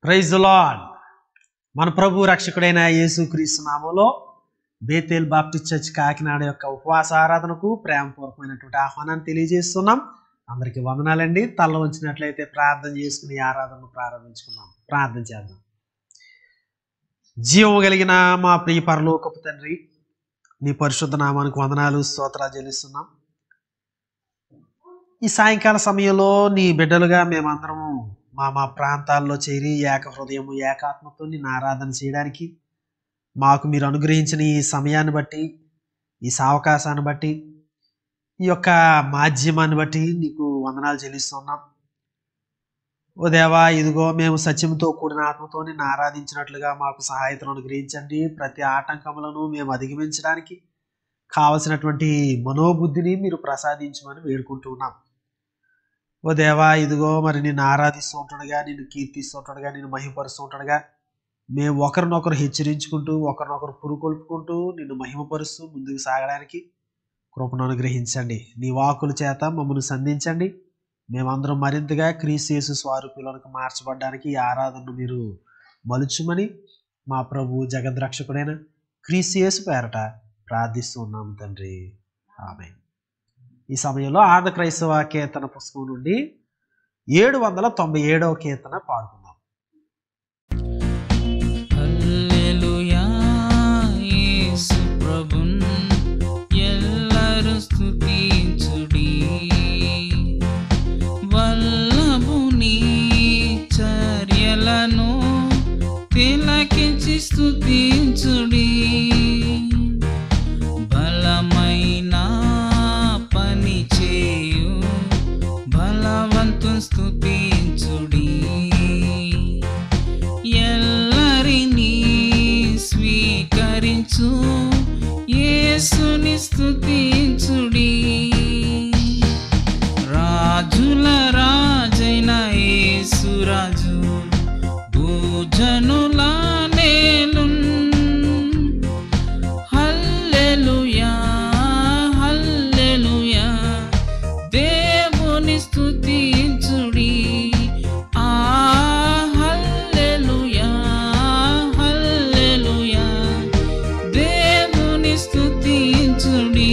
Praise the lord. మన ప్రభు రక్షకుడైన యేసుక్రీస్తు నామములో బేతేల్ బాప్టిస్ట్ చర్చ్ కాకినాడ యొక్క ఉపవాస ఆరాధనకు ప్రేమపూర్వకమైనటువంటి ఆహ్వానాన్ని తెలియజేస్తున్నాం. అందరికీ వందనాలండి. తల వంచినట్లయితే ప్రార్థన చేసుకుని ఆరాధనను ప్రారంభించుకున్నాం. ప్రార్థన చేద్దాం. జీవము కలిగిన మా ప్రియ పరలోకపు తండ్రి, నీ పరిశుద్ధ నామానికి వందనాలు, స్తోత్రాలు చెల్లిస్తున్నాం. ఈ సాయంకాల సమయంలో నీ బిడ్డలుగా మేమందరము మా ప్రాంతాల్లో చేరి ఏక హృదయము ఏకాత్మతో నిన్ను ఆరాధన చేయడానికి మాకు మీరు అనుగ్రహించిన ఈ సమయాన్ని బట్టి, ఈ సావకాశాన్ని బట్టి, ఈ యొక్క మాధ్యమాన్ని బట్టి నీకు వందనాలు చెల్లిస్తున్నాం. ఓ దేవా, ఇదిగో మేము సత్యంతో కూడిన ఆత్మతో నిన్ను ఆరాధించినట్లుగా మాకు సహాయతను అనుగ్రహించండి. ప్రతి ఆటంకములను మేము అధిగమించడానికి కావలసినటువంటి మనోబుద్ధిని మీరు ప్రసాదించమని వేడుకుంటున్నాం. ఓ దేవా, ఇదిగో మరి నిన్ను ఆరాధిస్తూ ఉంటుండగా, నిన్ను కీర్తిస్తూ ఉంటుండగా, నిన్ను మహిమపరుస్తూ ఉంటుండగా మేము ఒకరినొకరు హెచ్చరించుకుంటూ, ఒకరినొకరు పురుకొల్పుకుంటూ, నిన్ను మహిమపరుస్తూ ముందుకు సాగడానికి కృపను అనుగ్రహించండి. నీ వాక్కుల చేత మమ్మల్ని సంధించండి. మేమందరం మరింతగా క్రీస్తు యేసు స్వరూపులకు మార్చబడడానికి ఈ ఆరాధనను మీరు మలుచుమని మా ప్రభు జగద్రక్షకుడైన క్రీస్తు యేసు పేరట ప్రార్థిస్తూ ఉన్నాము తండ్రి, ఆమేన్. ఈ సమయంలో ఆంధ్ర క్రైస్తవ కీర్తన పుస్తకం నుండి 797వ కీర్తన పాడుకుందాం. హల్లెలూయా, యేసు ప్రభున్ ఎల్లరు స్తుతించుడి. వల్లభుని చర్యలను తిలకించి స్తుతించుడి. బలమైన పని చేయు బలవంతుని స్తుతించుడి. ఎల్లరినీ స్వీకరించు యేసుని స్తుతించుడి. రాజుల రాజైన యేసురాజు భూజనుల నేలున్. హల్లెలూయా, హల్లెలూయా, దేవుని స్తుతించుడి. ఆ హల్లెలూయా, హల్లెలూయా, దేవుని స్తుతించుడి.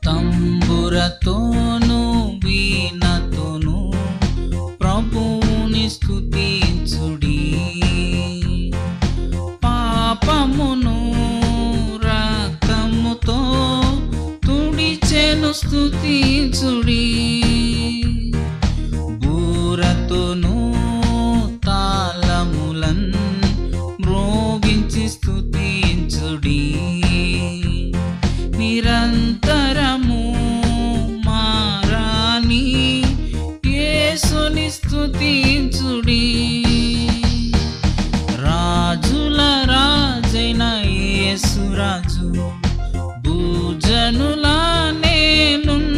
తంబురతోను వీణతోను ప్రభువుని స్తుతించుడి. పాపమును రక్తముతో తుడిచెను స్తుతించుడి. బూరతోను తాళములన్ మ్రోగించి స్తుతించుడి. నిరంతరము మారాని యేసుని స్తుతించుడి. రాజుల రాజైన యేసురాజు భూజనుల నేలున్.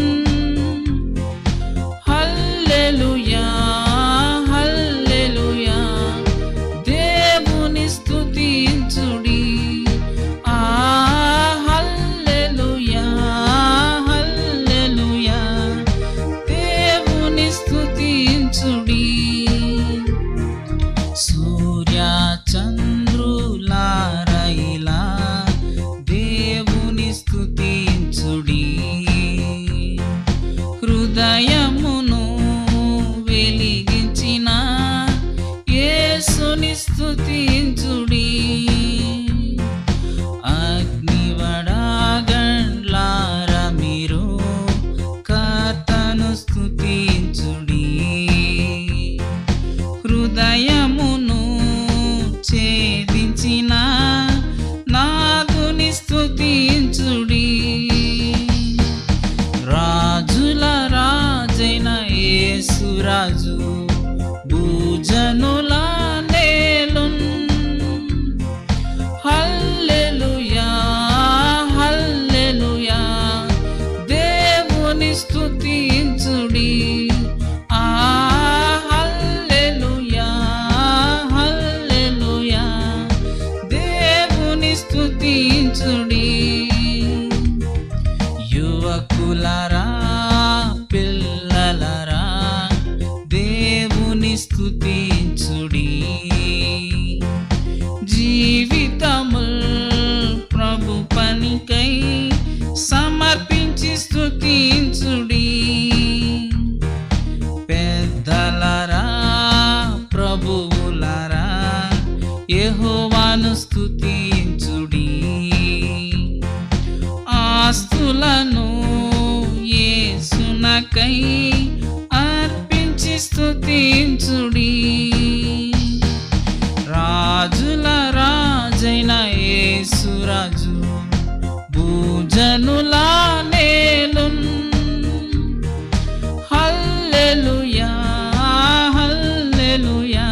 జీవితముల్ ప్రభు పనికై సమర్పించి స్తుతించుడి. పెద్దలరా ప్రభువులరా యెహోవాను స్తుతించుడి. ఆస్తులను యేసునకై అర్పించి స్తుతించుడి. రాజుల రాజైన యేసురాజు భూజనుల నేలున్. హల్లెలూయా హల్లెలూయా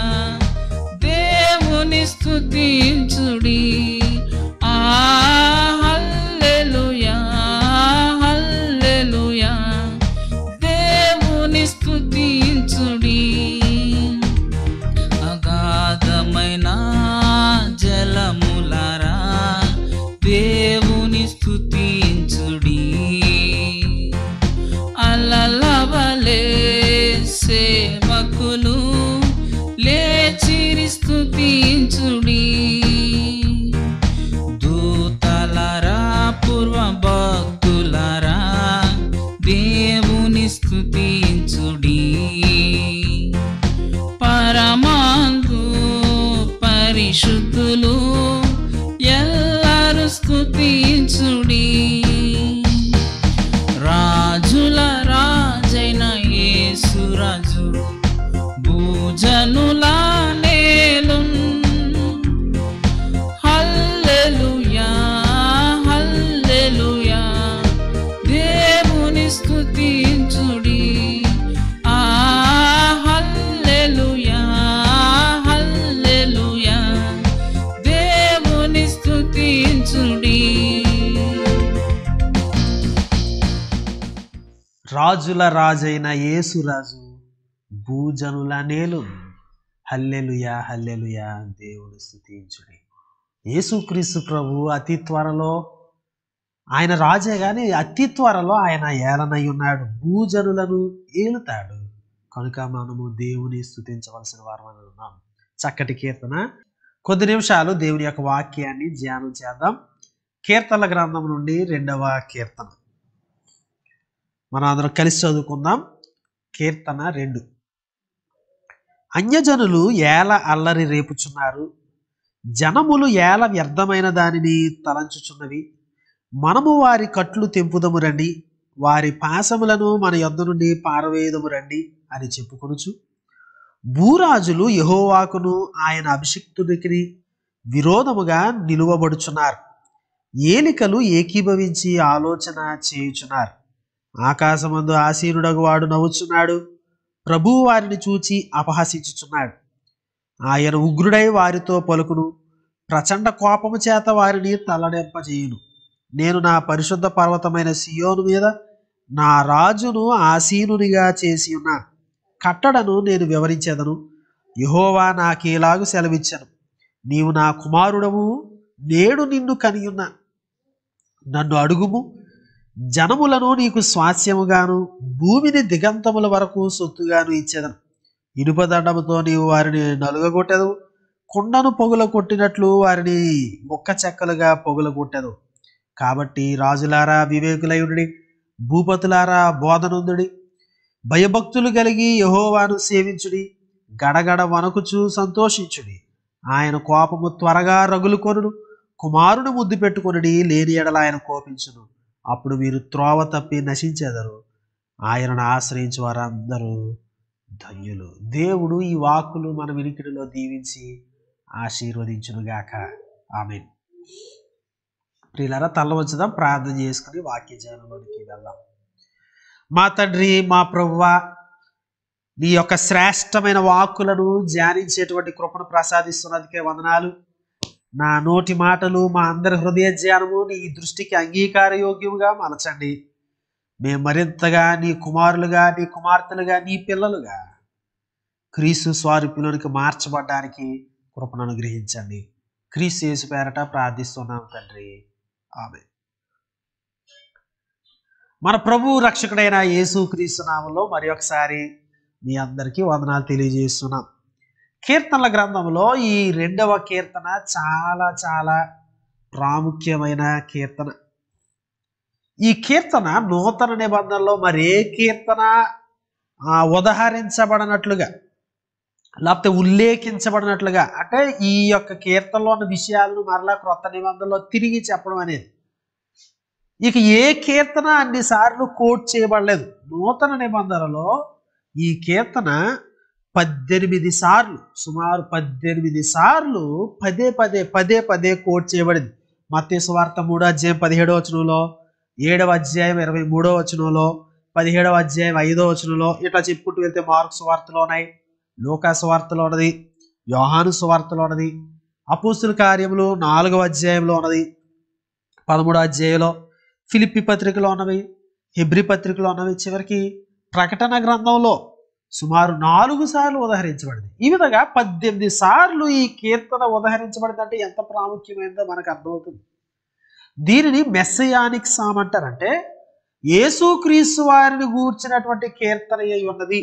దేవుని స్తుతించుడి. ఆ హల్లెలూయా హల్లెలూయా దేవుని స్తుతించుడి. అగాధమైన జలములారా దేవుని స్తుతించుడి. అలలవలే సేవకులు లేచిరి స్తుతించుడి. దూతలరా పూర్వ భక్తులరా దేవుని స్తుతించుడి. పరమాందు పరిశుద్ధులు ఎల్లరూ స్తుతించుడి. రాజుల రాజైన యేసురాజు భూజనుల నేలున్. హల్లెలూయా హల్లెలూయా దేవుని స్తుతించుడి. ఆ హల్లెలూయా హల్లెలూయా దేవుని స్తుతించుడి. రాజుల రాజైన యేసురాజు భూజనుల నేలు. హల్లెలూయా హల్లెలూయా దేవుని స్తుతించుడి. యేసుక్రీస్తు ప్రభు అతి త్వరలో ఆయన రాజే కానీ అతి త్వరలో ఆయన ఏలనై ఉన్నాడు, భూజనులను ఏలుతాడు. కనుక మనము దేవుని స్తుతించవలసిన వారమని ఉన్నాం. చక్కటి కీర్తన. కొద్ది నిమిషాలు దేవుని యొక్క వాక్యాన్ని ధ్యానం చేద్దాం. కీర్తనల గ్రంథం నుండి 2వ కీర్తన మనం అందరం కలిసి చదువుకుందాం. కీర్తన 2. అన్యజనులు ఏల అల్లరి రేపుచున్నారు, జనములు ఏల వ్యర్థమైన దానిని తలంచుచున్నవి. మనము వారి కట్లు తెంపుదము రండి, వారి పాశములను మన యొద్ద నుండి పారవేయదము రండి అని చెప్పుకొనుచు, భూరాజులు యెహోవాకును ఆయన అభిషిక్తునికి విరోధముగా నిలువబడుచున్నారు. ఏలికలు ఏకీభవించి ఆలోచన చేయుచున్నారు. ఆకాశమందు ఆసీనుడగు వాడు నవ్వుచున్నాడు, ప్రభువు వారిని చూచి అపహసించుచున్నాడు. ఆయన ఉగ్రుడై వారితో పలుకును, ప్రచండ కోపము చేత వారిని తలనెంపజేయును. నేను నా పరిశుద్ధ పర్వతమైన సియోను మీద నా రాజును ఆసీనునిగా చేసి ఉన్నాను. కట్టడను నేను వివరించెదను. యెహోవా నాకేలాగు సెలవిచ్చెను, నీవు నా కుమారుడవు, నేడు నిన్ను కనియున్నా. నన్ను అడుగుము, జనములను నీకు స్వాస్యముగాను భూమిని దిగంతముల వరకు సొత్తుగాను ఇచ్చేదను. ఇనుపదండముతో నీవు వారిని నలుగగొట్టెదు, కుండను పొగుల కొట్టినట్లు వారిని ముక్క చెక్కలుగా పొగుల కొట్టెదు. కాబట్టి రాజులారా వివేకులయుడి, భూపతులారా బోధనందుడి, భయభక్తులు కలిగి యెహోవాను సేవించుడి. గడగడ వణకుచు సంతోషించుడి. ఆయన కోపము త్వరగా రగులుకొనుడు, కుమారుని ముద్దు పెట్టుకొనుడి, లేని ఎడల ఆయన కోపించును. అప్పుడు మీరు త్రోవ తప్పి నశించెదరు. ఆయనను ఆశ్రయించు వారందరూ ధన్యులు. దేవుడు ఈ వాక్కులు మన వినికిడిలో దీవించి ఆశీర్వదించునుగాక. ఆమేన్. ప్రియులారా, తల్ల వచ్చుదాం, ప్రార్థన చేసుకుని వాక్య ధ్యానంలోనికి వెళ్దాం. మా తండ్రి, మా ప్రభువా, నీ యొక్క శ్రేష్టమైన వాక్కులను ధ్యానించేటువంటి కృపను ప్రసాదిస్తున్నందుకే వందనాలు. నా నోటి మాటలు, మా అందరి హృదయ ధ్యానము నీ దృష్టికి అంగీకార యోగ్యముగా మలచండి. మేము మరింతగా నీ కుమారులుగా, నీ కుమార్తెలుగా, నీ పిల్లలుగా క్రీస్తు స్వరూపులోనికి మార్చబడ్డానికి కృపను అనుగ్రహించండి. క్రీస్తు యేసు పేరట ప్రార్థిస్తున్నాం తండ్రి. ఆమేన్. మన ప్రభు రక్షకుడైన యేసు క్రీస్తు నామములో మరి ఒకసారి మీ అందరికీ వందనాలు తెలియజేస్తున్నాం. కీర్తనల గ్రంథంలో ఈ 2వ కీర్తన చాలా చాలా ప్రాముఖ్యమైన కీర్తన. ఈ కీర్తన నూతన నిబంధనలో మరే కీర్తన ఉదహరించబడినట్లుగా లేకపోతే ఉల్లేఖించబడినట్లుగా, అంటే ఈ యొక్క కీర్తనలో ఉన్న విషయాలను మరలా క్రొత్త నిబంధనలో తిరిగి చెప్పడం అనేది ఇక ఏ కీర్తన అన్నిసార్లు కోట్ చేయబడలేదు. నూతన నిబంధనలో ఈ కీర్తన 18 సార్లు, సుమారు 18 సార్లు పదే పదే కోట్ చేయబడింది. మత్తయి సువార్త 3వ అధ్యాయం 17వ వచనంలో, 7వ అధ్యాయం 23వ వచనంలో, 17వ అధ్యాయం 5వ వచనంలో, ఇట్లా చెప్పుకుంటూ వెళ్తే మార్కు సువార్తలో ఉన్నాయి, లూకా సువార్తలో ఉన్నది, యోహాను సువార్తలో ఉన్నది, అపోస్తుల కార్యములు 4వ అధ్యాయంలో ఉన్నది, 13వ అధ్యాయంలో, ఫిలిప్పి పత్రికలో ఉన్నవి, హెబ్రీ పత్రికలో ఉన్నవి, చివరికి ప్రకటన గ్రంథంలో సుమారు 4 సార్లు ఉదహరించబడింది. ఈ విధంగా 18 సార్లు ఈ కీర్తన ఉదహరించబడింది. అంటే ఎంత ప్రాముఖ్యమైనదో మనకు అర్థమవుతుంది. దీనిని మెస్సయానిక్ సామ్ అంటారంటే యేసుక్రీస్తు వారిని గూర్చినటువంటి కీర్తన అయి ఉన్నది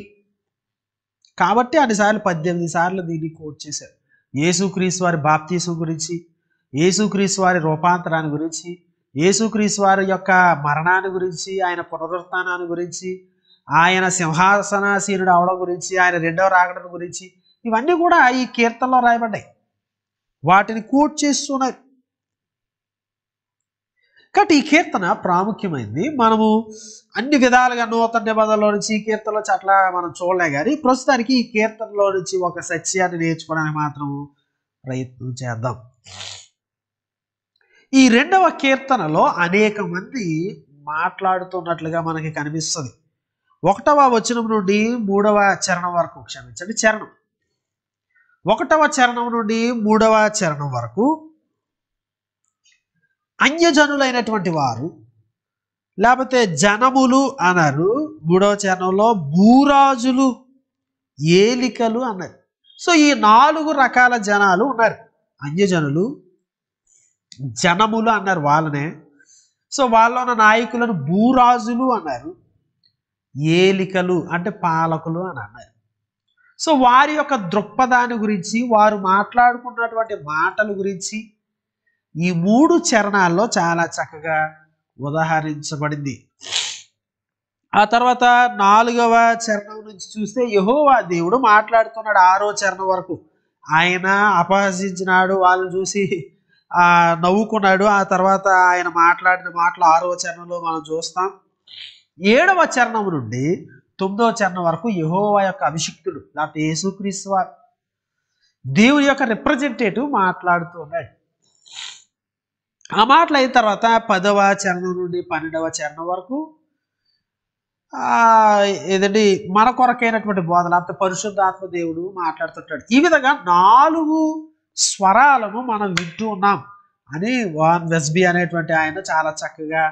కాబట్టి అన్నిసార్లు 18 సార్లు దీన్ని కోట్ చేశారు. యేసుక్రీస్తు వారి బాప్తీసం గురించి, యేసుక్రీస్తు వారి రూపాంతరాన్ని గురించి, యేసుక్రీస్తు వారి యొక్క మరణాన్ని గురించి, ఆయన పునరుత్థానాన్ని గురించి, ఆయన సింహాసనాసీనుడు అవడం గురించి, ఆయన 2వ రాకడ గురించి, ఇవన్నీ కూడా ఈ కీర్తనలో రాయబడ్డాయి. వాటిని కోట్ చేస్తున్నారు. కాబట్టి ఈ కీర్తన ప్రాముఖ్యమైంది. మనము అన్ని విధాలుగా నూతన నిబంధనలో నుంచి ఈ కీర్తనలో అట్లా మనం చూడలే, కానీ ప్రస్తుతానికి ఈ కీర్తనలో నుంచి ఒక సత్యాన్ని నేర్చుకోవడానికి మాత్రం ప్రయత్నం చేద్దాం. ఈ 2వ కీర్తనలో అనేక మంది మాట్లాడుతున్నట్లుగా మనకి కనిపిస్తుంది. 1వ వచనం నుండి 3వ చరణం వరకు, క్షమించండి, చరణం 1వ చరణం నుండి 3వ చరణం వరకు అన్యజనులైనటువంటి వారు, లేకపోతే జనములు అన్నారు. 3వ చరణంలో భూరాజులు, ఏలికలు అన్నారు. సో ఈ 4 రకాల జనాలు ఉన్నారు. అన్యజనులు, జనములు అన్నారు వాళ్ళనే. సో వాళ్ళలో ఉన్న నాయకులను భూరాజులు అన్నారు. ఏలికలు అంటే పాలకులు అని అన్నారు. సో వారి యొక్క దృక్పథాన్ని గురించి, వారు మాట్లాడుకున్నటువంటి మాటల గురించి ఈ 3 చరణాల్లో చాలా చక్కగా ఉదహరించబడింది. ఆ తర్వాత 4వ చరణం నుంచి చూస్తే యెహోవా దేవుడు మాట్లాడుతున్నాడు 6వ చరణం వరకు. ఆయన అపహసించినాడు, వాళ్ళని చూసి నవ్వుకున్నాడు. ఆ తర్వాత ఆయన మాట్లాడిన మాటలు 6వ చరణంలో మనం చూస్తాం. 7వ చరణం నుండి 9వ చరణం వరకు యెహోవా యొక్క అభిషిక్తుడు, లేకపోతే యేసుక్రీస్తు వారు, దేవుని యొక్క రిప్రజెంటేటివ్ మాట్లాడుతూ ఉన్నాడు. ఆ మాటలు అయిన తర్వాత 10వ చరణం నుండి 12వ చరణం వరకు ఏదండి మన కొరకైనటువంటి బోధ, లేకపోతే పరిశుద్ధాత్మ దేవుడు మాట్లాడుతుంటాడు. ఈ విధంగా 4 స్వరాలను మనం వింటూ ఉన్నాం అని వాన్ వెస్బీ అనేటువంటి ఆయన చాలా చక్కగా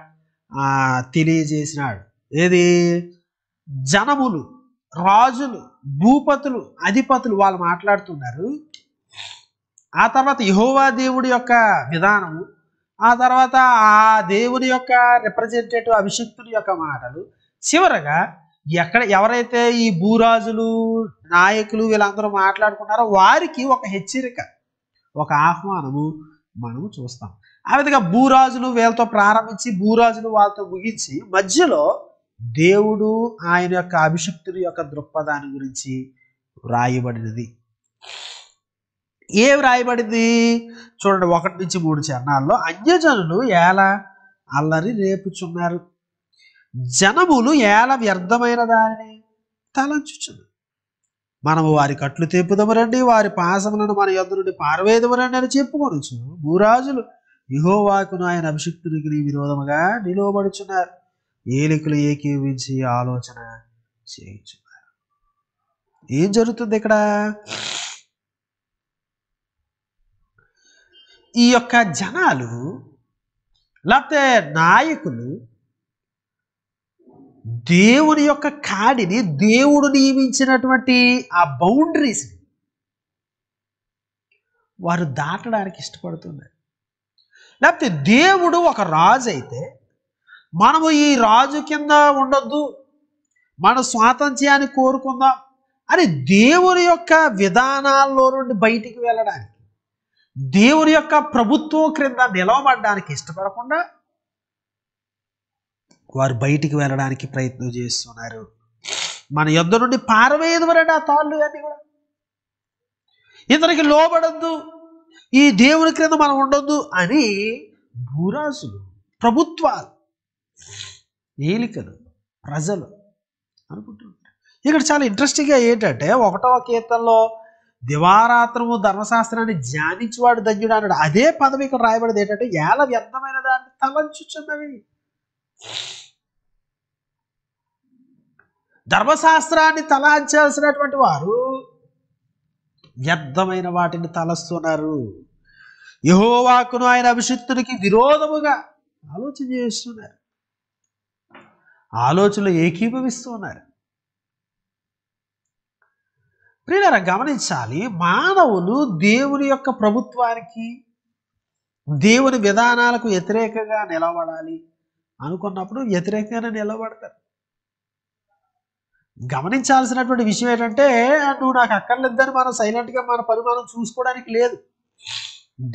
తెలియజేసినాడు. ఏది? జనములు, రాజులు, భూపతులు, అధిపతులు వాళ్ళు మాట్లాడుతున్నారు. ఆ తర్వాత యెహోవా దేవుడి యొక్క విధానము, ఆ తర్వాత ఆ దేవుని యొక్క రిప్రజెంటేటివ్ అభిషిక్తుని యొక్క మాటలు, చివరగా ఎవరైతే ఈ భూరాజులు, నాయకులు వీళ్ళందరూ మాట్లాడుకున్నారో వారికి ఒక హెచ్చరిక, ఒక ఆహ్వానము మనము చూస్తాం. ఆ విధంగా భూరాజులు వీళ్ళతో ప్రారంభించి భూరాజులు వాళ్ళతో ముగించి మధ్యలో దేవుడు ఆయన యొక్క అభిషిక్తుడి యొక్క దృక్పథాన్ని గురించి వ్రాయబడినది. ఏం రాయబడింది చూడండి. 1 నుంచి 3 చరణాల్లో అన్యజనులు ఎలా అల్లరి రేపుచున్నారు, జనములు ఎలా వ్యర్థమైన దానిని తలంచుచున్నారు. మనము వారి కట్లు తెప్పుదము రండి, వారి పాశములను మన యొద్ద నుండి పారవేదము రండి అని చెప్పుకొనొచ్చు. భూరాజులు యెహోవాకును ఆయన అభిషిక్తునికి విరోధముగా నిలువబడుచున్నారు, ఏలికలు ఏకీవించి ఆలోచన చేయించున్నారు. ఏం జరుగుతుంది ఇక్కడ? ఈ యొక్క జనాలు లేకపోతే నాయకులు దేవుని యొక్క కాడిని, దేవుడు నియమించినటువంటి ఆ బౌండరీస్ని వారు దాటడానికి ఇష్టపడుతున్నారు. లేకపోతే దేవుడు ఒక రాజు అయితే మనము ఈ రాజు కింద ఉండొద్దు, మన స్వాతంత్ర్యాన్ని కోరుకుందాం, అని దేవుని యొక్క విధానాల్లో నుండి బయటికి వెళ్ళడానికి, దేవుని యొక్క ప్రభుత్వం క్రింద నిలవబడడానికి ఇష్టపడకుండా వారు బయటికి వెళ్ళడానికి ప్రయత్నం చేస్తున్నారు. మన యొద్ద నుండి పారవేయదుమరండి ఆ తాళ్ళు అన్నీ కూడా. ఇతనికి లోబడద్దు, ఈ దేవుని క్రింద మనం ఉండొద్దు అని భూరాజులు, ప్రభుత్వాలు, ఏలికలు, ప్రజలు అనుకుంటున్నారు. ఇక్కడ చాలా ఇంట్రెస్టింగ్గా ఏంటంటే 1వ కీర్తనలో దివారాత్రము ధర్మశాస్త్రాన్ని ధ్యానించువాడు ధన్యుడు అన్నాడు. అదే పదం ఇక్కడ రాయబడింది ఏంటంటే ఏల వ్యర్థమైన దాన్ని తలంచుచున్నవి. ధర్మశాస్త్రాన్ని తలాంచాల్సినటువంటి వారు వ్యర్థమైన వాటిని తలస్తున్నారు. యెహోవాకును ఆయన అభిషిక్తునికి విరోధముగా ఆలోచన చేస్తున్నారు, ఆలోచనలు ఏకీభవిస్తున్నారు. ప్రియులారా, గమనించాలి, మానవులు దేవుని యొక్క ప్రభుత్వానికి, దేవుని విధానాలకు వ్యతిరేకంగా నిలబడాలి అనుకున్నప్పుడు వ్యతిరేకంగానే నిలబడతారు. గమనించాల్సినటువంటి విషయం ఏంటంటే నువ్వు నాకు అక్కర్లేదని మనం సైలెంట్గా మన పని మనం చూసుకోవడానికి లేదు.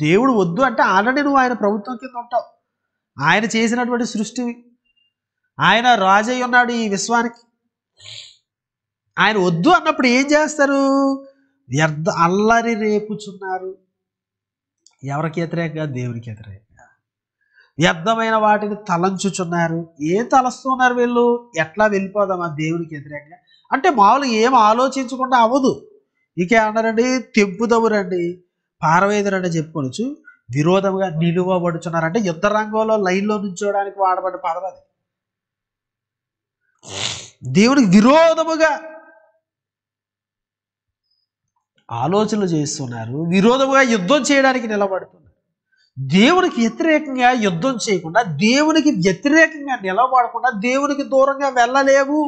దేవుడు వద్దు అంటే ఆల్రెడీ నువ్వు ఆయన ప్రభుత్వం కింద ఉంటావు. ఆయన చేసినటువంటి సృష్టివి, ఆయన రాజై ఉన్నాడు ఈ విశ్వానికి. ఆయన వద్దు అన్నప్పుడు ఏం చేస్తారు? అల్లరి రేపుచున్నారు. ఎవరికి వ్యతిరేకంగా? దేవునికి వ్యతిరేకంగా. వ్యర్థమైన వాటిని తలంచుచున్నారు. ఏం తలస్తున్నారు వీళ్ళు? ఎట్లా వెళ్ళిపోదామా దేవునికి వ్యతిరేకంగా అంటే మామూలుగా ఏం ఆలోచించకుండా అవ్వదు. ఇక అన్నారండి, తెంపుదవురండి, పారవేదురండి చెప్పుకోవచ్చు. విరోధంగా నిలువబడుచున్నారంటే యుద్ధ రంగంలో లైన్లో నుంచోడానికి వాడబడ్డ పదం అది. దేవునికి విరోధముగా ఆలోచనలు చేస్తున్నారు, విరోధముగా యుద్ధం చేయడానికి నిలబడుతున్నారు. దేవునికి వ్యతిరేకంగా యుద్ధం చేయకుండా, దేవునికి వ్యతిరేకంగా నిలబడకుండా, దేవునికి దూరంగా వెళ్ళలేవు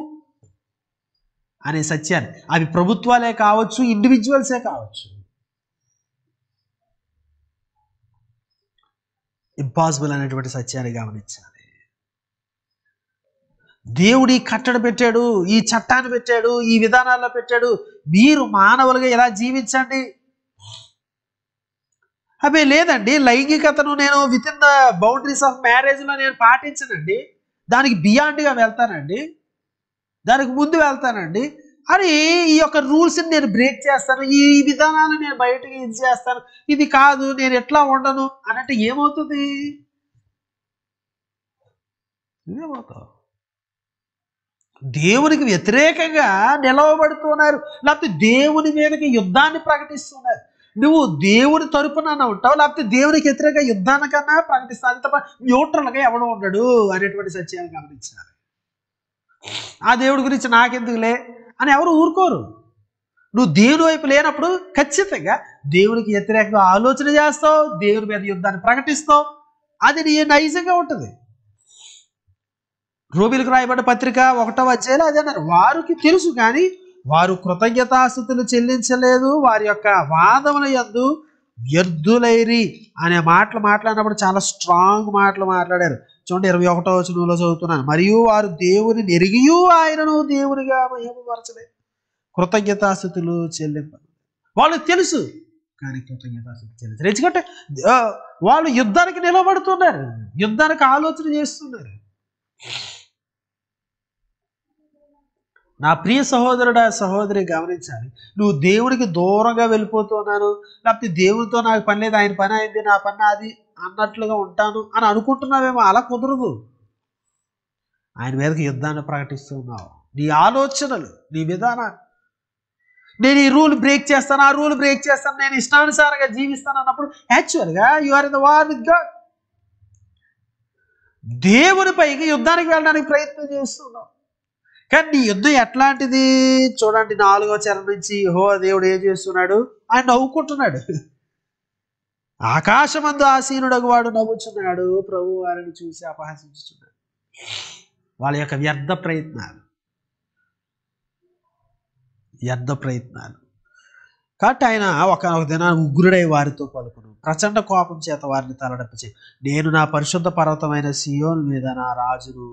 అనే సత్యాన్ని, అవి ప్రభుత్వాలే కావచ్చు, ఇండివిజువల్సే కావచ్చు, ఇంపాసిబుల్ అనేటువంటి సత్యాన్ని గమనించాలి. దేవుడు ఈ కట్టడ పెట్టాడు, ఈ చట్టాన్ని పెట్టాడు, ఈ విధానాల్లో పెట్టాడు, మీరు మానవులుగా ఎలా జీవించండి. అవి లేదండి, లైంగికతను నేను within the boundaries of మ్యారేజ్లో నేను పాటించనండి, దానికి బియాండ్గా వెళ్తానండి, దానికి ముందు వెళ్తానండి అని ఈ యొక్క రూల్స్ని నేను బ్రేక్ చేస్తాను, ఈ విధానాలను నేను బయటకి ఇది చేస్తాను, ఇది కాదు నేను ఎట్లా ఉండను అనంటే ఏమవుతుంది? ఏమవుతావు? దేవునికి వ్యతిరేకంగా నిలవబడుతున్నారు, లేకపోతే దేవుని మీదకి యుద్ధాన్ని ప్రకటిస్తున్నారు. నువ్వు దేవుని తరపున ఉంటావు, లేకపోతే దేవునికి వ్యతిరేక యుద్ధానికన్నా ప్రకటిస్తావు. అది తప్ప న్యూట్రల్గా ఎవడు ఉండడు అనేటువంటి సత్యాన్ని గమనించాలి. ఆ దేవుడి గురించి నాకెందుకులే అని ఎవరు ఊరుకోరు. నువ్వు దేవుని వైపు లేనప్పుడు ఖచ్చితంగా దేవునికి వ్యతిరేకంగా ఆలోచన చేస్తావు, దేవుని మీద యుద్ధాన్ని ప్రకటిస్తావు. అది నీ నైజంగా ఉంటుంది. రోమిలకు రాయబడ్డ పత్రిక 1వ అధ్యాయంలో అదే అన్నారు, వారికి తెలుసు కానీ వారు కృతజ్ఞతాస్తుతులు చెల్లించలేదు, వారి యొక్క వాదముల యందు వ్యర్థులైరి అనే మాటలు మాట్లాడినప్పుడు చాలా స్ట్రాంగ్ మాటలు మాట్లాడారు. చూడండి 21వ వచనంలో చదువుతున్నాను, మరియు వారు దేవుని ఎరిగియు ఆయనను దేవునిగా మహిమపరచలేదు, కృతజ్ఞతాస్తుతులు చెల్లింపరు. వాళ్ళకి తెలుసు కానీ కృతజ్ఞతాస్తుతులు చెల్లించరు. ఎందుకంటే వాళ్ళు యుద్ధానికి నిలబడుతున్నారు, యుద్ధానికి ఆలోచన చేస్తున్నారు. నా ప్రియ సహోదరుడా సహోదరి గమనించాలి, నువ్వు దేవుడికి దూరంగా వెళ్ళిపోతున్నాను, లేకపోతే దేవుడితో నాకు పని లేదు, ఆయన పని అయింది, నా పని అది అన్నట్లుగా ఉంటాను అని అనుకుంటున్నావేమో. అలా కుదరదు. ఆయన మీదకి యుద్ధాన్ని ప్రకటిస్తున్నావు. నీ ఆలోచనలు, నీ విధానాన్ని, నేను ఈ రూల్ బ్రేక్ చేస్తాను, ఆ రూల్ బ్రేక్ చేస్తాను, నేను ఇష్టానుసారంగా జీవిస్తాను అన్నప్పుడు యాక్చువల్గా you are in the war with God. దేవునిపైకి యుద్ధానికి వెళ్ళడానికి ప్రయత్నం చేస్తున్నావు. కానీ నీ యుద్ధం ఎట్లాంటిది చూడండి, 4వ చరణం నుంచి దేవుడు ఏం చేస్తున్నాడు? ఆయన నవ్వుకుంటున్నాడు. ఆకాశమందు ఆసీనుడగు వాడు నవ్వుచున్నాడు, ప్రభు వారిని చూసి అపహసించుచున్నాడు. వాళ్ళ యొక్క వ్యర్థ ప్రయత్నాలు కాబట్టి ఆయన ఒక దినాన్ని ఉగ్రుడై వారితో పలుకును, ప్రచండ కోపం చేత వారిని తలనొప్పించి, నేను నా పరిశుద్ధ పర్వతమైన సియోను మీద నా రాజును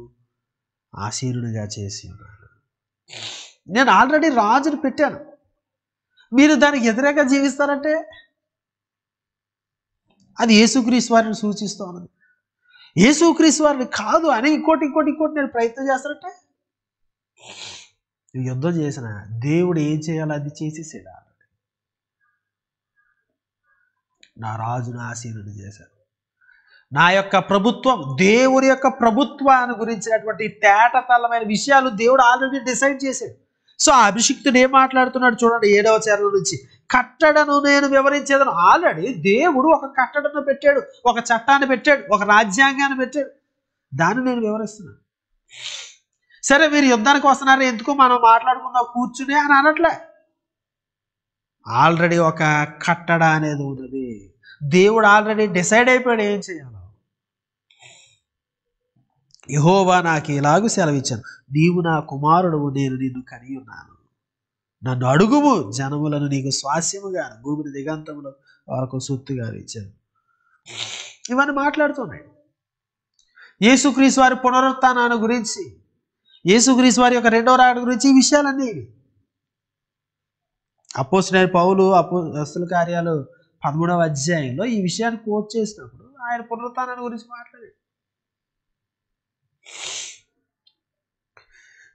ఆసీనుడిగా చేసి ఉన్నాడు. నేను ఆల్రెడీ రాజుని పెట్టాను, మీరు దానికి వ్యతిరేకంగా జీవిస్తారంటే అది యేసుక్రీస్తు వారిని సూచిస్తూ ఉన్నది. యేసుక్రీస్తు వారిని కాదు అని ఇంకోటి నేను ప్రయత్నం చేస్తానంటే నువ్వు యుద్ధం చేసిన దేవుడు ఏం చేయాలో అది చేసేసాడు. నా రాజును ఆసీనుడు చేశాను. నా యొక్క ప్రభుత్వం, దేవుని యొక్క ప్రభుత్వాన్ని గురించినటువంటి తేటతల్లమైన విషయాలు దేవుడు ఆల్రెడీ డిసైడ్ చేశాడు. సో ఆ అభిషిక్తుడు ఏం మాట్లాడుతున్నాడు చూడండి, 7వ చరణం నుంచి. కట్టడను నేను వివరించేదను. ఆల్రెడీ దేవుడు ఒక కట్టడను పెట్టాడు, ఒక చట్టాన్ని పెట్టాడు, ఒక రాజ్యాంగాన్ని పెట్టాడు. దాన్ని నేను వివరిస్తున్నాను. సరే మీరు యుద్ధానికి వస్తున్నారు, ఎందుకు మనం మాట్లాడుకుందాం కూర్చుని అని అనట్లే. ఆల్రెడీ ఒక కట్టడ అనేది ఉన్నది. దేవుడు ఆల్రెడీ డిసైడ్ అయిపోయాడు ఏం చేయాలో. యెహోవా నాకు ఇలాగూ సెలవిచ్చాను, నీవు నా కుమారుడువు, నేను నిన్ను కని ఉన్నాను. నన్ను అడుగుము, జనములను నీకు స్వాస్యముగా, భూమిని దిగంతముల వరకు సొత్తుగా ఇచ్చాను. ఇవన్నీ మాట్లాడుతున్నాయి. యేసుక్రీస్తు వారి పునరుత్థానాన్ని గురించి, యేసుక్రీస్తు వారి యొక్క రెండవ రాకడ గురించి ఈ విషయాలన్నీ ఇవి. అపోస్తలుడైన పౌలు అపోస్తలుల కార్యాలు 13వ అధ్యాయంలో ఈ విషయాన్ని కోట్ చేసినప్పుడు ఆయన పునరుత్థానాన్ని గురించి మాట్లాడాడు.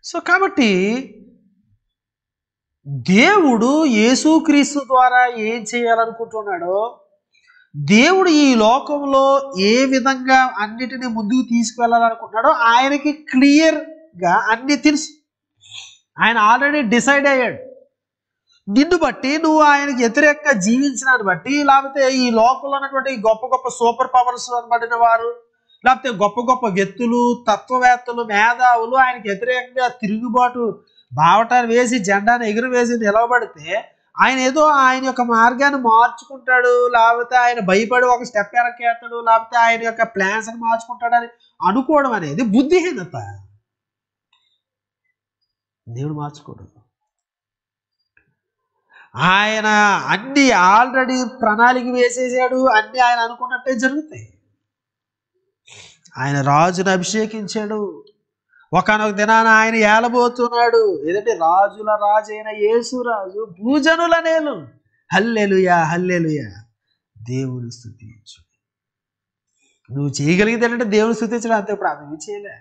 సో కాబట్టి దేవుడు యేసుక్రీస్తు ద్వారా ఏం చేయాలనుకుంటున్నాడో, దేవుడు ఈ లోకంలో ఏ విధంగా అన్నిటినీ ముందుకు తీసుకువెళ్ళాలనుకుంటున్నాడో ఆయనకి క్లియర్గా అన్ని తెలుసు. ఆయన ఆల్రెడీ డిసైడ్ అయ్యాడు. నిన్ను బట్టి, నువ్వు ఆయనకి వ్యతిరేకంగా జీవించడాన్ని బట్టి, లేకపోతే ఈ లోకంలో ఉన్నటువంటి గొప్ప గొప్ప సూపర్ పవర్స్ అనబడిన వారు, లేకపోతే గొప్ప గొప్ప వ్యక్తులు, తత్వవేత్తలు, మేధావులు ఆయనకి వ్యతిరేకంగా తిరుగుబాటు బావటాన్ని వేసి జెండాను ఎగురవేసి నిలవబడితే ఆయన ఏదో ఆయన యొక్క మార్గాన్ని మార్చుకుంటాడు, లేకపోతే ఆయన భయపడి ఒక స్టెప్ వెనక్కేస్తాడు, లేకపోతే ఆయన యొక్క ప్లాన్స్ని మార్చుకుంటాడని అనుకోవడం అనేది బుద్ధిహీనత. దేవుడు మార్చుకోడు. ఆయన అన్ని ఆల్రెడీ ప్రణాళిక వేసేసాడు. అన్ని ఆయన అనుకున్నట్టే జరుగుతాయి. ఆయన రాజును అభిషేకించాడు. ఒకనొక దినాన ఆయన ఏలబోతున్నాడు. ఏదంటే రాజుల రాజు అయిన యేసు రాజు భూజనుల నేలు. హల్లెలూయా, హల్లెలూయా. దేవుని స్తుతించు. నువ్వు చేయగలిగితే అంటే దేవుని స్తుతించడం అంతే. ఇప్పుడు అది చేయలే.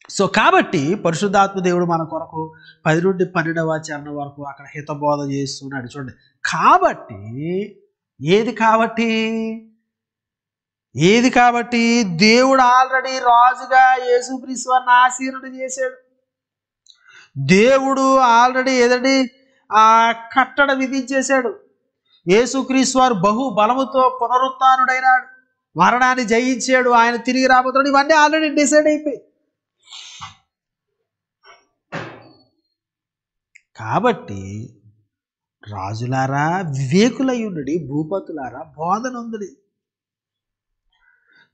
సో కాబట్టి పరిశుద్ధాత్మ దేవుడు మన కొరకు 10 నుండి 12వ చరణం వరకు అక్కడ హితబోధ చేస్తున్నాడు. చూడండి, కాబట్టి ఏది కాబట్టి దేవుడు ఆల్రెడీ రాజుగా యేసుక్రీస్తు వారిని ఆసీనుడు చేశాడు. దేవుడు ఆల్రెడీ ఏదండి ఆ కట్టడ విధించేశాడు. యేసుక్రీస్తు వారు బహు బలముతో పునరుత్థానుడైనాడు, మరణాన్ని జయించాడు, ఆయన తిరిగి రాబోతున్నాడు. ఇవన్నీ ఆల్రెడీ డిసైడ్ అయిపోయి. కాబట్టి రాజులారా వివేకులయ్యుండి, భూపతులారా బోధనందుడి.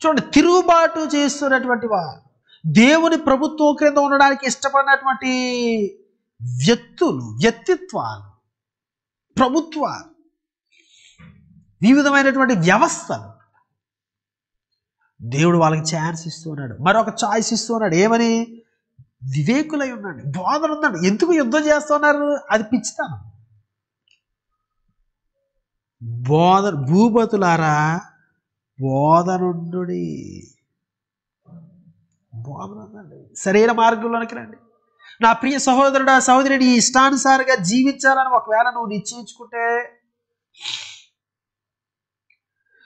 చూడండి, తిరుగుబాటు చేస్తున్నటువంటి వారు, దేవుని ప్రభుత్వం క్రింద ఉండడానికి ఇష్టపడినటువంటి వ్యక్తులు, వ్యక్తిత్వాలు, ప్రభుత్వాలు, వివిధమైనటువంటి వ్యవస్థలు దేవుడు వాళ్ళకి ఛాన్స్ ఇస్తున్నాడు, మరొక చాయిస్ ఇస్తున్నాడు. ఏమని? వివేకులై ఉండండి, బోధన ఉందండి. ఎందుకు యుద్ధం చేస్తున్నారు? అది పిచ్చితనం. బోధన, భూపతులారా బోధనుండుడి. బోధన ఉందండి. సరైన మార్గంలోనికి రండి. నా ప్రియ సహోదరుడా, సహోదరుడి, ఇష్టానుసారంగా జీవించాలని ఒకవేళ నువ్వు నిశ్చయించుకుంటే,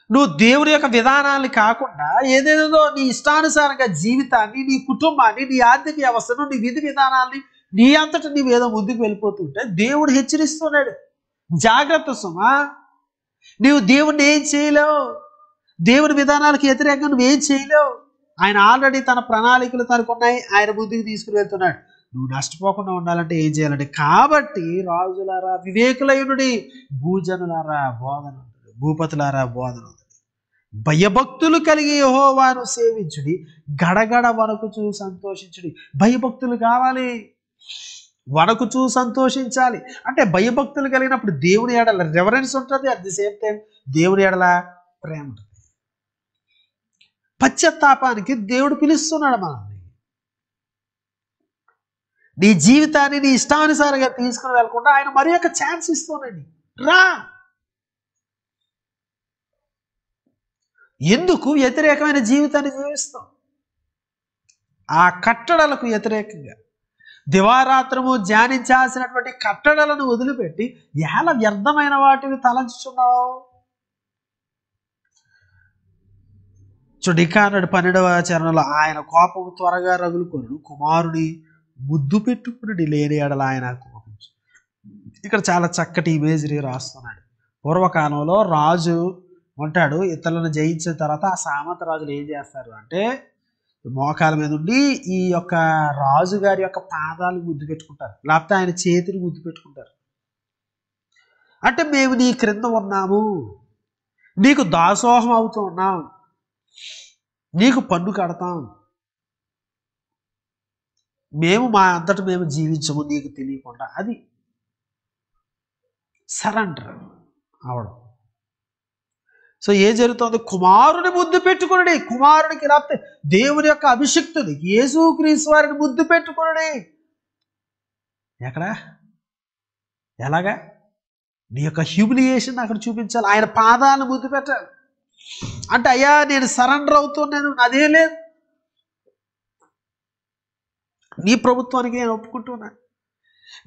నువ్వు దేవుని యొక్క విధానాన్ని కాకుండా ఏదేదో నీ ఇష్టానుసారంగా జీవితాన్ని, నీ కుటుంబాన్ని, నీ ఆర్థిక వ్యవస్థను, నీ విధి విధానాన్ని నీ అంతటా నీవేదో ముందుకు వెళ్ళిపోతుంటే దేవుడు హెచ్చరిస్తున్నాడు, జాగ్రత్త సుమా. నీవు దేవుణ్ణి ఏం చేయలేవు, దేవుని విధానాలకు వ్యతిరేకంగా నువ్వేం చేయలేవు. ఆయన ఆల్రెడీ తన ప్రణాళికలు తనకున్నాయి, ఆయన ముందుకు తీసుకుని వెళ్తున్నాడు. నువ్వు నష్టపోకుండా ఉండాలంటే ఏం చేయాలంటే, కాబట్టి రాజులారా వివేకులయునుడి, భూజనులారా బోధన, భూపతులారా బోధన, భయభక్తులు కలిగి యెహోవాను సేవించుడి, గడగడ వణకుచూ సంతోషించుడి. భయభక్తులు కావాలి, వణకుచూ సంతోషించాలి. అంటే భయభక్తులు కలిగినప్పుడు దేవుని ఎడల రెవరెన్స్ ఉంటుంది, అట్ ది సేమ్ టైం దేవుని ఎడల ప్రేమ ఉంటుంది. పశ్చాత్తాపానికి దేవుడు పిలుస్తున్నాడు మనల్ని. నీ జీవితాన్ని నీ ఇష్టానుసారంగా తీసుకుని వెళ్ళకుండా ఆయన మరి ఒక ఛాన్స్ ఇస్తున్నాడు. రా. ఎందుకు వ్యతిరేకమైన జీవితాన్ని జీవిస్తాం? ఆ కట్టడలకు వ్యతిరేకంగా దివారాత్రము ధ్యానించాల్సినటువంటి కట్టడలను వదిలిపెట్టి ఎలా వ్యర్థమైన వాటిని తలంచుచున్నావు? చూడికా అన్నాడు 12వ చరణంలో, ఆయన కోపము త్వరగా రగులుకొను, కుమారుని ముద్దు పెట్టుకుని లేని ఎడల ఆయన కోపించు. ఇక్కడ చాలా చక్కటి ఇమేజరీ రాస్తున్నాడు. పూర్వకాలంలో రాజు ఉంటాడు, ఇతరులను జయించిన తర్వాత ఆ సామంత రాజులు ఏం చేస్తారు అంటే మోకాల మీద ఉండి ఈ యొక్క రాజు గారి యొక్క పాదాలు ముద్దు పెట్టుకుంటారు, లేకపోతే ఆయన చేతిని ముద్దు పెట్టుకుంటారు. అంటే మేము నీ క్రింద ఉన్నాము, నీకు దాసోహం అవుతూ ఉన్నాం, నీకు పన్ను కడతాం, మేము మా అంతటా మేము జీవించము నీకు తెలియకుండా. అది సరెండర్ అవడం. సో ఏం జరుగుతుంది? కుమారుని ముద్దు పెట్టుకుని, కుమారునికి లేకపోతే దేవుని యొక్క అభిషిక్తుని యేసుక్రీస్తు వారిని ముద్దు పెట్టుకుని. ఎక్కడ? ఎలాగా? నీ యొక్క హ్యూమిలియేషన్ అక్కడ చూపించాలి, ఆయన పాదాలను ముద్దు పెట్టాలి. అంటే అయ్యా నేను సరెండర్ అవుతున్నాను, అదే లేదు, నీ ప్రభుత్వానికి నేను ఒప్పుకుంటున్నాను,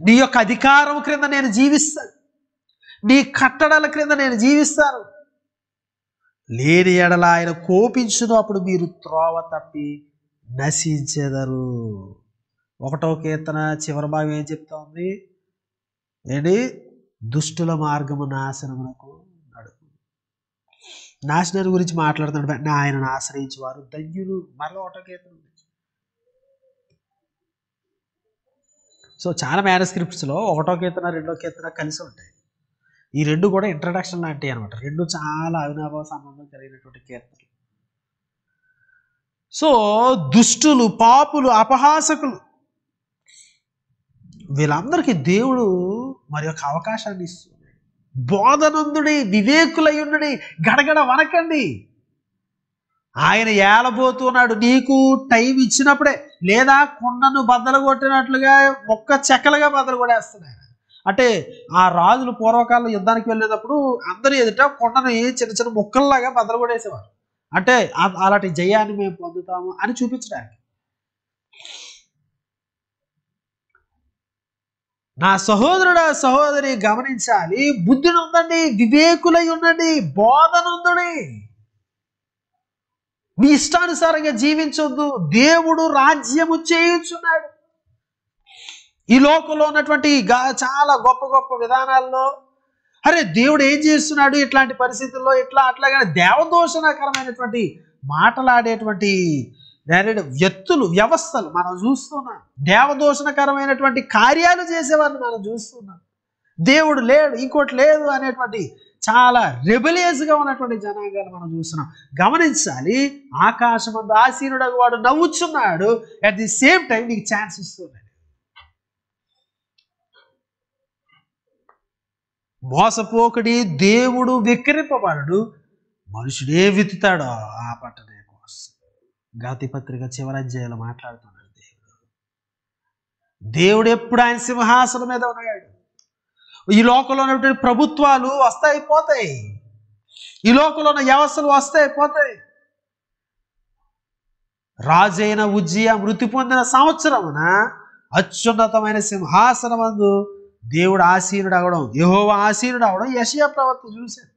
నీ యొక్క అధికారం క్రింద నేను జీవిస్తాను, నీ కట్టడల క్రింద నేను జీవిస్తాను. లేని ఎడల ఆయన కోపించును, అప్పుడు మీరు త్రోవ తప్పి నశించెదరు. 1వ కీర్తన చివరి భాగం ఏం చెప్తా ఉంది? ఏంటి? దుష్టుల మార్గము నాశనమునకు నడుపు. నాశనాన్ని గురించి మాట్లాడుతున్నాడు. ఆయనను ఆశ్రయించేవారు ధన్యులు. మరలా 1వ కీర్తన. సో చాలా మ్యానుస్క్రిప్ట్స్లో 1వ కీర్తన 2వ కీర్తన కలిసి ఉంటాయి. ఈ రెండు కూడా ఇంట్రడక్షన్ లాంటివి అనమాట. రెండు చాలా అవినాభావ సంబంధం కలిగినటువంటి కీర్తనలు. సో దుష్టులు, పాపులు, అపహాసకులు, వీళ్ళందరికీ దేవుడు మరి ఒక అవకాశాన్ని ఇస్తుంది. బోధనందుడి, వివేకులై ఉండుడి, గడగడ వనకండి. ఆయన ఏలబోతున్నాడు. నీకు టైం ఇచ్చినప్పుడే, లేదా కొండను బద్దలు కొట్టినట్లుగా మొక్క చెక్కలుగా బద్దలు కొట్టేస్తున్నాయి. అంటే ఆ రాజులు పూర్వకాలంలో యుద్ధానికి వెళ్ళేటప్పుడు అందరూ ఎదుట కొండను చిన్న చిన్న ముక్కల్లాగా బద్దలు కొట్టేసేవారు. అంటే అలాంటి జయాన్ని మేము పొందుతాము అని చూపించడానికి. నా సహోదరుడా, సహోదరి గమనించాలి. బుద్ధిని ఉందండి, వివేకులై ఉండండి, బోధనుందుడి. మీ ఇష్టానుసారంగా జీవించొద్దు. దేవుడు రాజ్యము చేయుచున్నాడు. ఈ లోకంలో ఉన్నటువంటి చాలా గొప్ప గొప్ప విధానాల్లో అరే దేవుడు ఏం చేస్తున్నాడు ఇట్లాంటి పరిస్థితుల్లో, ఇట్లా అట్లాగానే దేవదూషణకరమైనటువంటి మాటలాడేటువంటి వ్యక్తులు, వ్యవస్థలు మనం చూస్తున్నాం. దేవదూషణకరమైనటువంటి కార్యాలు చేసేవారిని మనం చూస్తున్నాం. దేవుడు లేడు, ఇంకోటి లేదు అనేటువంటి చాలా రెబెలియస్గా ఉన్నటువంటి జనాంగాన్ని మనం చూస్తున్నాం. గమనించాలి, ఆకాశమందు ఆసీనుడగు వాడు నవ్వుచున్నాడు, అట్ ది సేమ్ టైం నీకు ఛాన్స్ ఇస్తున్నాడు. మోసపోకడి, దేవుడు వెక్కిరింపబడడు, మనుషుడే విత్తుతాడో ఆ పట్టనే కోసం. గలతీ పత్రిక చివరి అధ్యాయంలో మాట్లాడుతున్నాడు. దేవుడు ఎప్పుడు ఆయన సింహాసనం మీద ఉన్నాడు. ఈ లోకంలో ఉన్నటువంటి ప్రభుత్వాలు వస్తాయి పోతాయి, ఈ లోకంలో ఉన్న వ్యవస్థలు వస్తాయి పోతాయి. రాజైన ఉజ్జియా మృతి పొందిన సంవత్సరమున అత్యున్నతమైన సింహాసనమందు దేవుడు ఆసీనుడు అవడం, యెహోవా ఆసీనుడు అవడం యెషయా ప్రవక్త చూశాడు.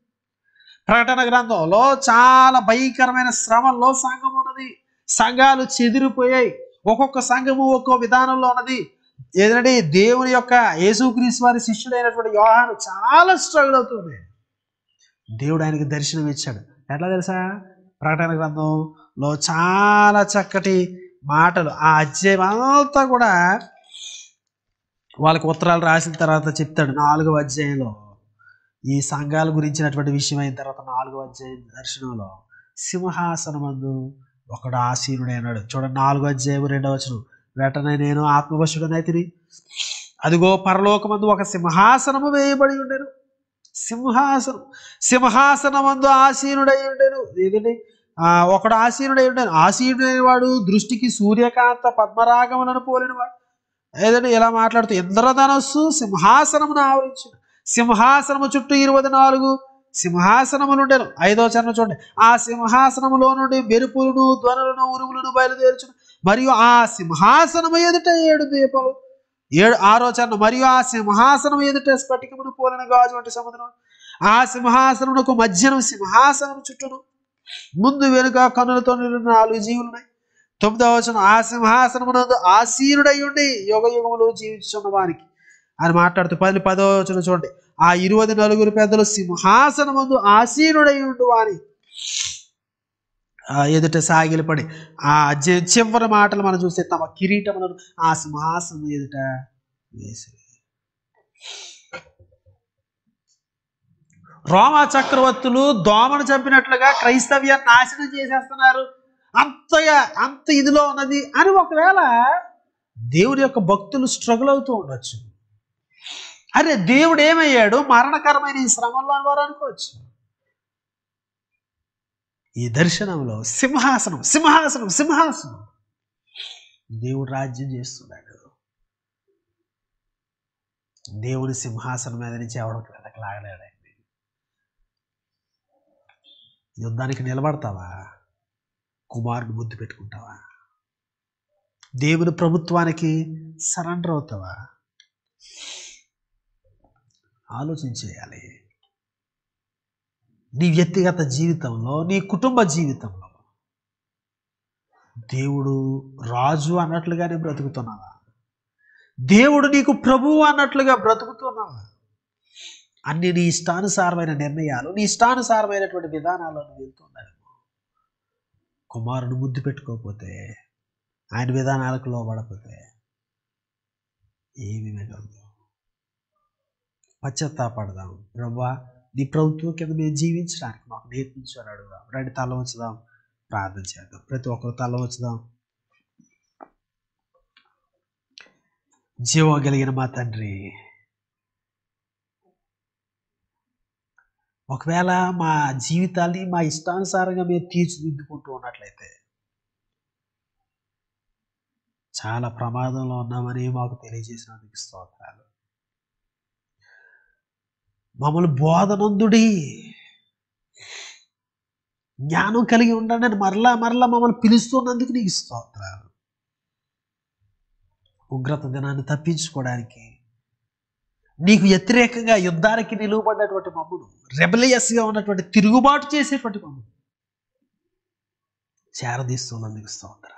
ప్రకటన గ్రంథంలో చాలా భయంకరమైన శ్రమల్లో సంఘం ఉన్నది. సంఘాలు చెదిరిపోయాయి. ఒక్కొక్క సంఘము ఒక్కో విధానంలో ఉన్నది. ఏదంటే దేవుని యొక్క యేసుక్రీస్తు వారి శిష్యుడైనటువంటి యోహాను చాలా స్ట్రగుల్ అవుతుంది. దేవుడు ఆయనకి దర్శనం ఇచ్చాడు. ఎట్లా తెలుసా? ప్రకటన గ్రంథంలో చాలా చక్కటి మాటలు, ఆ అధ్యాయం అంతా కూడా వాళ్ళకి ఉత్తరాలు రాసిన తర్వాత చెప్తాడు. 4వ అధ్యాయంలో ఈ సంఘాల గురించినటువంటి విషయం అయిన తర్వాత 4వ అధ్యాయం దర్శనంలో సింహాసనమందు ఒకడు ఆసీనుడైనాడు. చూడండి, 4వ అధ్యాయం 2వ వచనం. వెంటనే నేను ఆత్మవశుడనైతిని, అదిగో పరలోకమందు ఒక సింహాసనము వేయబడి ఉండెను. సింహాసనం, సింహాసనమందు ఆసీనుడై ఉండెను. ఏదండి? ఒకడు ఆసీనుడై ఉండెను. ఆసీనుడైన వాడు దృష్టికి సూర్యకాంత పద్మరాగములను పోలినవాడు. ఏదంటే ఇలా మాట్లాడుతూ ఇంద్రధనస్సు సింహాసనమును ఆవరించిన, సింహాసనము చుట్టూ 24 సింహాసనములు ఉండేను. 5వ చరణం చూడండి. ఆ సింహాసనములో నుండి మెరుపులను ధ్వనులను ఉరుములను బయలుదేరుచును, మరియు ఆ సింహాసనము ఎదుట 7 దీపములు. 6వ చరణం. మరియు ఆ సింహాసనం ఎదుట స్ఫటికమును పోలిన గాజు వంటి సముద్రం, ఆ సింహాసనమునకు మధ్యను సింహాసనం చుట్టూను ముందు వెనుక కన్నులతో 4 జీవులున్నాయి. 9వ వచనం. ఆ సింహాసనమునందు ఆసీనుడై ఉండి యుగ యుగములు జీవించున్న వారికి అని మాట్లాడుతూ 10వ వచనం చూడండి. ఆ 24 పెద్దలు సింహాసనమందు ఆసీనుడై ఉండు వారి ఎదుట సాగిలపడి, ఆ చివరి మాటలు మనం చూస్తే తమ కిరీటములను ఆ సింహాసనం ఎదుట వేసి. రోమా చక్రవర్తులు దోమను చంపినట్లుగా క్రైస్తవ్యాన్ని నాశనం చేసేస్తున్నారు, అంత ఇదిలో ఉన్నది అని ఒకవేళ దేవుడి యొక్క భక్తులు స్ట్రగుల్ అవుతూ ఉండొచ్చు. అరే దేవుడు ఏమయ్యాడు, మరణకరమైన ఈ శ్రమంలో వారు అనుకోవచ్చు. ఈ దర్శనంలో సింహాసనం సింహాసనం సింహాసనం దేవుడు రాజ్యం చేస్తున్నాడు. దేవుడి సింహాసనం మీద నుంచి ఎవరికి వెతకలాగలేడండి. యుద్ధానికి నిలబడతావా? కుమారుడు ముద్దు పెట్టుకుంటావా? దేవుని ప్రభుత్వానికి సరెండర్ అవుతావా? ఆలోచించేయాలి. నీ వ్యక్తిగత జీవితంలో, నీ కుటుంబ జీవితంలో దేవుడు రాజు అన్నట్లుగానే బ్రతుకుతున్నావా? దేవుడు నీకు ప్రభువు అన్నట్లుగా బ్రతుకుతున్నావా? అన్ని నీ ఇష్టానుసారమైన నిర్ణయాలు, నీ ఇష్టానుసారమైనటువంటి విధానాల్లో వెళ్తున్నావు. కుమారుడు ముద్దు పెట్టుకోకపోతే, ఆయన విధానాలకు లోబడకపోతే ఏమీ మిగలదు. పశ్చాత్తాపడదాం. ప్రభువా, నీ ప్రభుత్వం కింద మేము జీవించడానికి మాకు నేర్పించాడు అడుగుదాం. రండి, తల వచ్చుదాం, ప్రార్థన చేద్దాం. ప్రతి ఒక్కరు తల వచ్చుదాం. జీవం కలిగిన మా తండ్రి, ఒకవేళ మా జీవితాన్ని మా ఇష్టానుసారంగా మేము తీర్చిదిద్దుకుంటూ ఉన్నట్లయితే చాలా ప్రమాదంలో ఉన్నామని మాకు తెలియజేసినందుకు స్తోత్రాలు. మమ్మల్ని బోధనందుడి, జ్ఞానం కలిగి ఉండండి అని మరలా మమ్మల్ని పిలుస్తున్నందుకు నీకు స్తోత్రాలు. ఉగ్రత దినాన్ని తప్పించుకోవడానికి నీకు వ్యతిరేకంగా యుద్ధానికి నిలువబడినటువంటి మమ్మను, రెబలియస్గా ఉన్నటువంటి తిరుగుబాటు చేసేటువంటి మమ్మను చేరదీస్తున్నందుకు స్తోత్రాలు.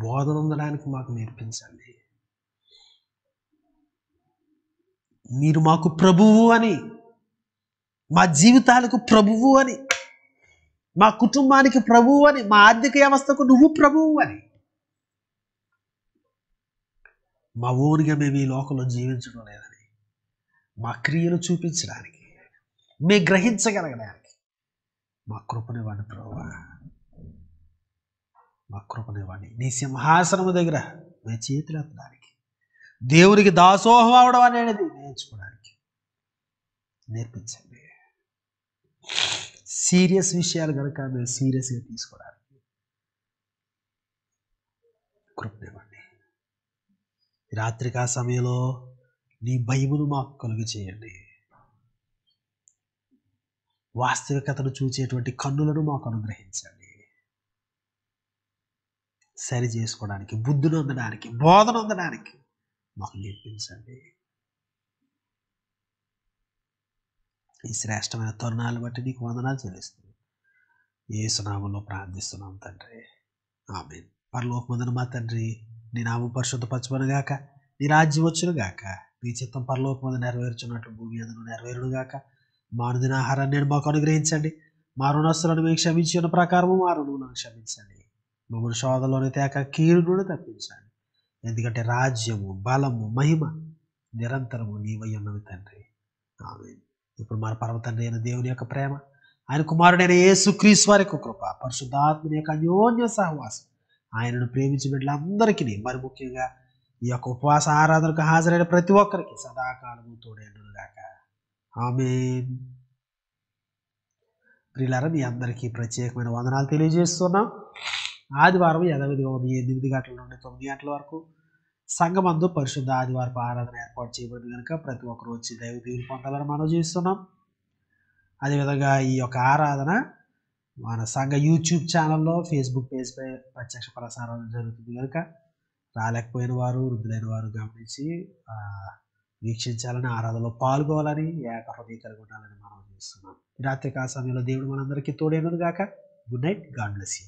బోధన ఉండడానికి మాకు నేర్పించండి. మీరు మాకు ప్రభువు అని, మా జీవితాలకు ప్రభువు అని, మా కుటుంబానికి ప్రభువు అని, మా ఆర్థిక వ్యవస్థకు నువ్వు ప్రభువు అని, మా ఊరిగా మేము ఈ లోకంలో జీవించడం లేదని మా క్రియలు చూపించడానికి, మేము గ్రహించగలగడానికి మా కృపనివ్వండి ప్రభువా, మా కృపనివ్వండి. నీ సింహాసనము దగ్గర మేము చేతులు ఎత్తడానికి, దేవునికి దాసోహం అవడం అనేది నేర్చుకోవడానికి నేర్పించండి. సీరియస్ విషయాలు కనుక మేము సీరియస్గా తీసుకోవడానికి కృపనివ్వండి. రాత్రికా సమయంలో నీ భయమును మాకు కలుగు చేయండి. వాస్తవికతను చూచేటువంటి కన్నులను మాకు అనుగ్రహించండి. సరి చేసుకోవడానికి, బుద్ధిని అందడానికి, బోధన అందడానికి మాకు నేర్పించండి. ఈ శ్రేష్టమైన తరుణాలు బట్టి నీకు వందనాలు చెల్లిస్తున్నాం. యేసు నామములో ప్రార్థిస్తున్నాం తండ్రి, ఆమేన్. పరలోకమందున మా తండ్రి, నీ నామం పరిశుద్ధపరచబడుగాక, నీ రాజ్యం వచ్చునుగాక, నీ చిత్తం పరలోకమందు నెరవేర్చున్నట్లు భూమి అందును నెరవేరునుగాక. మా అనుదిన ఆహారాన్ని నేడు మాకు అనుగ్రహించండి. మా రుణస్తులను మేము క్షమించిన ప్రకారము మా రుణములను క్షమించండి. మమ్మల్ని శోధనలోని తేక కీడు నుండి తప్పించండి. ఎందుకంటే రాజ్యము, బలము, మహిమ నిరంతరము నీవై ఉన్నవి తండ్రి, ఆమేన్. ఇప్పుడు మన పరమ తండ్రి అయిన దేవుని యొక్క ప్రేమ, ఆయన కుమారుడైన యేసుక్రీస్తు వారి యొక్క కృప, పరిశుద్ధాత్మని యొక్క అన్యోన్య సహవాసం ఆయనను ప్రేమించిన బిడ్డలందరికీ, మరి ముఖ్యంగా ఈ యొక్క ఉపవాస ఆరాధనకు హాజరైన ప్రతి ఒక్కరికి సదాకాలము తోడేనుగాక, ఆమేన్. ప్రియులారా, మీ అందరికీ ప్రత్యేకమైన వందనాలు తెలియజేస్తున్నాం. ఆదివారం యథావిధిగా ఉదయం 8 గంటల నుండి 9 గంటల వరకు సంఘమందు పరిశుద్ధ ఆదివారపు ఆరాధన ఏర్పాటు చేయబడింది కనుక ప్రతి ఒక్కరు వచ్చి దైవ దీవెన పొందాలని మనం చూస్తున్నాం. అదేవిధంగా ఈ యొక్క ఆరాధన మన సంఘ యూట్యూబ్ ఛానల్లో, ఫేస్బుక్ పేజ్పై ప్రత్యక్ష ప్రసారం జరుగుతుంది కనుక రాలేకపోయిన వారు, వృద్ధులైన వారు గమనించి వీక్షించాలని, ఆరాధనలో పాల్గొవాలని, ఏక హృదయం కలిగి ఉండాలని మనం చేస్తున్నాం. ఈ రాత్రికాల సమయంలో దేవుడు మనందరికీ తోడైనను గాక. Good night. God bless you.